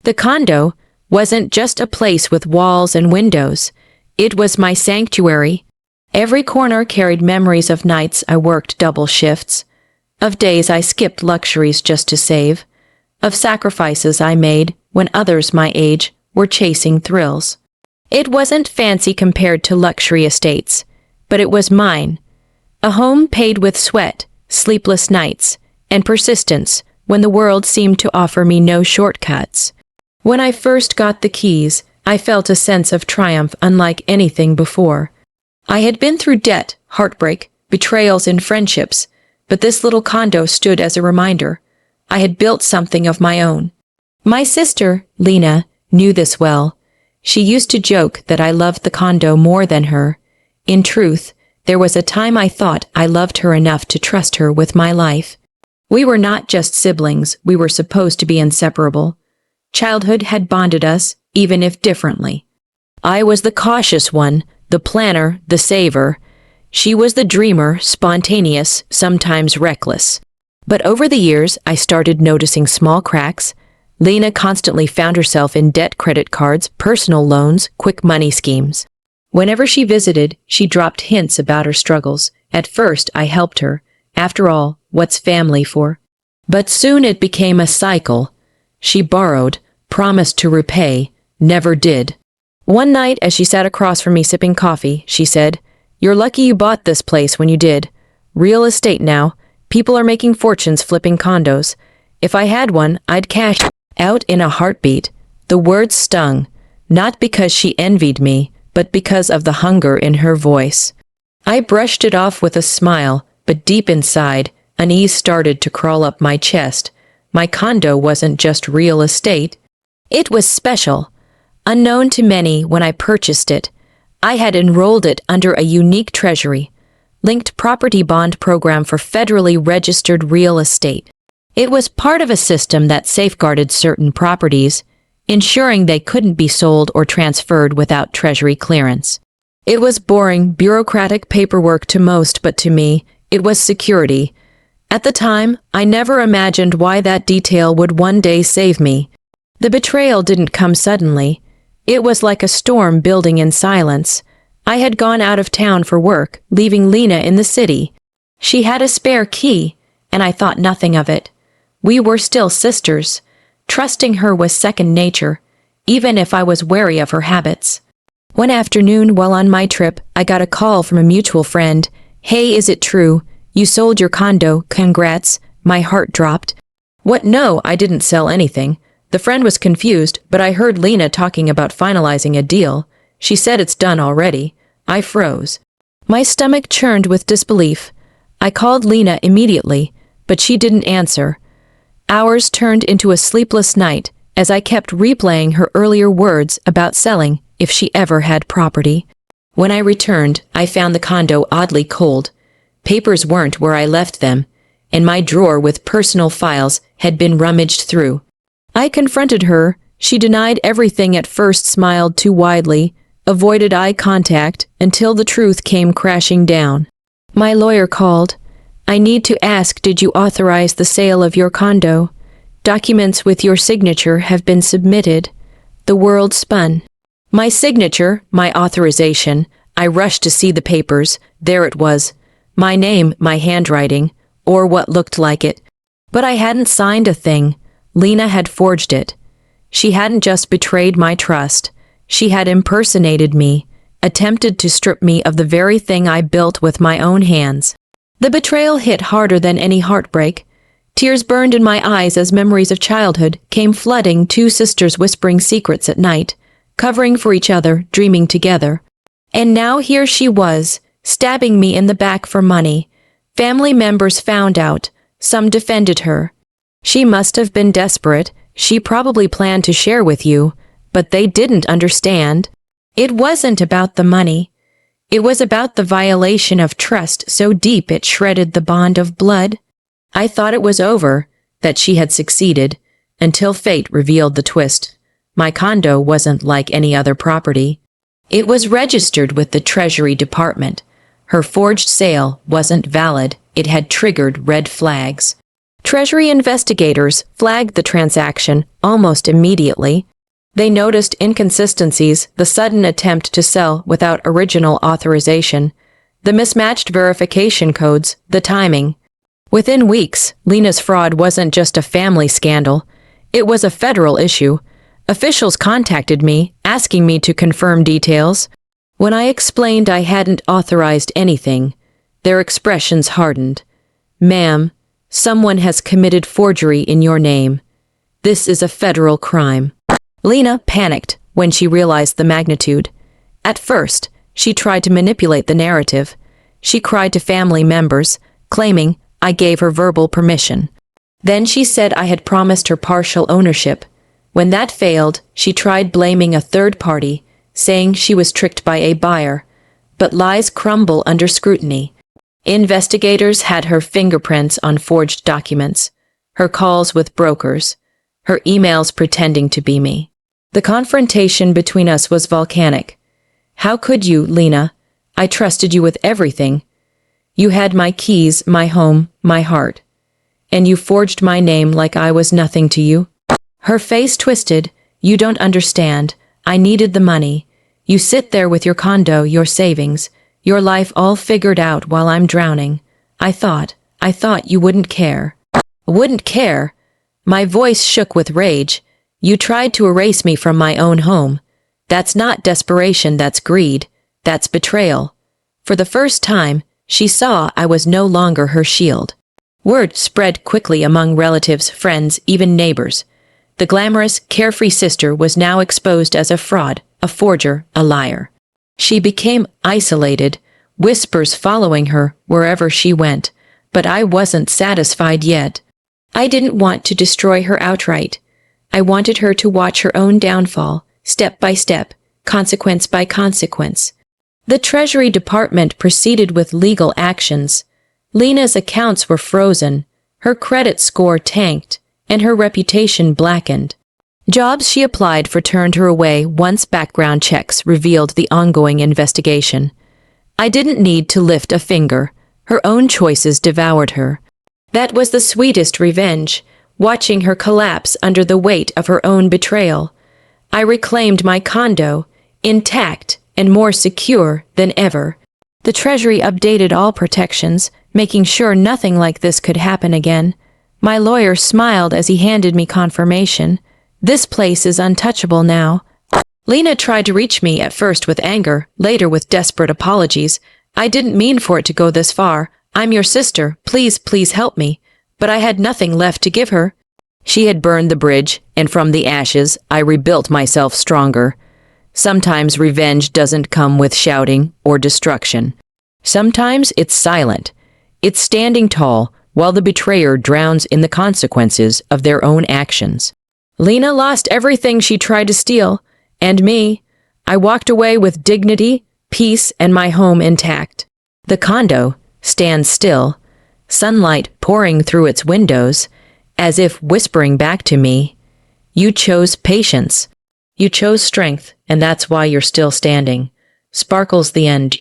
The condo wasn't just a place with walls and windows. It was my sanctuary. Every corner carried memories of nights I worked double shifts, of days I skipped luxuries just to save, of sacrifices I made when others my age were chasing thrills. It wasn't fancy compared to luxury estates, but it was mine. A home paid with sweat, sleepless nights, and persistence when the world seemed to offer me no shortcuts. When I first got the keys, I felt a sense of triumph unlike anything before. I had been through debt, heartbreak, betrayals in friendships, but this little condo stood as a reminder. I had built something of my own. My sister, Lena, knew this well. She used to joke that I loved the condo more than her. In truth, there was a time I thought I loved her enough to trust her with my life. We were not just siblings, we were supposed to be inseparable. Childhood had bonded us, even if differently. I was the cautious one, the planner, the saver. She was the dreamer, spontaneous, sometimes reckless. But over the years, I started noticing small cracks. Lena constantly found herself in debt, credit cards, personal loans, quick money schemes. Whenever she visited, she dropped hints about her struggles. At first, I helped her. After all, what's family for? But soon it became a cycle. She borrowed, promised to repay, never did. One night, as she sat across from me sipping coffee, she said, "You're lucky you bought this place when you did. Real estate now. People are making fortunes flipping condos. If I had one, I'd cash out in a heartbeat." The words stung, not because she envied me, but because of the hunger in her voice. I brushed it off with a smile, but deep inside, unease started to crawl up my chest. My condo wasn't just real estate. It was special. Unknown to many when I purchased it, I had enrolled it under a unique Treasury linked property bond program for federally registered real estate. It was part of a system that safeguarded certain properties, ensuring they couldn't be sold or transferred without Treasury clearance. It was boring, bureaucratic paperwork to most, but to me, it was security. At the time, I never imagined why that detail would one day save me. The betrayal didn't come suddenly. It was like a storm building in silence. I had gone out of town for work, leaving Lena in the city. She had a spare key, and I thought nothing of it. We were still sisters. Trusting her was second nature, even if I was wary of her habits. One afternoon, while on my trip, I got a call from a mutual friend. "Hey, is it true? You sold your condo, congrats." My heart dropped. What? No, I didn't sell anything. The friend was confused, but I heard Lena talking about finalizing a deal. She said it's done already. I froze. My stomach churned with disbelief. I called Lena immediately, but she didn't answer. Hours turned into a sleepless night as I kept replaying her earlier words about selling if she ever had property. When I returned, I found the condo oddly cold. Papers weren't where I left them, and my drawer with personal files had been rummaged through. I confronted her. She denied everything at first, smiled too widely, avoided eye contact until the truth came crashing down. My lawyer called. "I need to ask, did you authorize the sale of your condo? Documents with your signature have been submitted." The world spun. My signature, my authorization. I rushed to see the papers. There it was. My name, my handwriting, or what looked like it. But I hadn't signed a thing. Lena had forged it. She hadn't just betrayed my trust. She had impersonated me, attempted to strip me of the very thing I built with my own hands. The betrayal hit harder than any heartbreak. Tears burned in my eyes as memories of childhood came flooding, two sisters whispering secrets at night, covering for each other, dreaming together. And now here she was, stabbing me in the back for money. Family members found out. Some defended her. She must have been desperate. She probably planned to share with you, but they didn't understand. It wasn't about the money. It was about the violation of trust so deep it shredded the bond of blood. I thought it was over, that she had succeeded, until fate revealed the twist. My condo wasn't like any other property. It was registered with the Treasury Department. Her forged sale wasn't valid. It had triggered red flags. Treasury investigators flagged the transaction almost immediately. They noticed inconsistencies, the sudden attempt to sell without original authorization, the mismatched verification codes, the timing. Within weeks, Lena's fraud wasn't just a family scandal. It was a federal issue. Officials contacted me, asking me to confirm details. When I explained I hadn't authorized anything, their expressions hardened. "Ma'am, someone has committed forgery in your name. This is a federal crime." Lena panicked when she realized the magnitude. At first, she tried to manipulate the narrative. She cried to family members, claiming I gave her verbal permission. Then she said I had promised her partial ownership. When that failed, she tried blaming a third party, saying she was tricked by a buyer. But lies crumble under scrutiny. Investigators had her fingerprints on forged documents, her calls with brokers, her emails pretending to be me. The confrontation between us was volcanic. "How could you, Lena? I trusted you with everything. You had my keys, my home, my heart. And you forged my name like I was nothing to you?" Her face twisted. "You don't understand. I needed the money. You sit there with your condo, your savings, your life all figured out while I'm drowning. I thought you wouldn't care." "Wouldn't care?" My voice shook with rage. "You tried to erase me from my own home. That's not desperation, that's greed. That's betrayal." For the first time, she saw I was no longer her shield. Word spread quickly among relatives, friends, even neighbors. The glamorous, carefree sister was now exposed as a fraud, a forger, a liar. She became isolated, whispers following her wherever she went. But I wasn't satisfied yet. I didn't want to destroy her outright. I wanted her to watch her own downfall, step by step, consequence by consequence. The Treasury Department proceeded with legal actions. Lena's accounts were frozen, her credit score tanked, and her reputation blackened. Jobs she applied for turned her away once background checks revealed the ongoing investigation. I didn't need to lift a finger. Her own choices devoured her. That was the sweetest revenge, watching her collapse under the weight of her own betrayal. I reclaimed my condo, intact and more secure than ever. The Treasury updated all protections, making sure nothing like this could happen again. My lawyer smiled as he handed me confirmation. "This place is untouchable now." Lena tried to reach me at first with anger, later with desperate apologies. "I didn't mean for it to go this far. I'm your sister. Please help me." But I had nothing left to give her. She had burned the bridge, and from the ashes, I rebuilt myself stronger. Sometimes revenge doesn't come with shouting or destruction. Sometimes it's silent. It's standing tall while the betrayer drowns in the consequences of their own actions. Lena lost everything she tried to steal, and me. I walked away with dignity, peace, and my home intact. The condo stands still, sunlight pouring through its windows, as if whispering back to me, "You chose patience. You chose strength, and that's why you're still standing." Sparkles the end.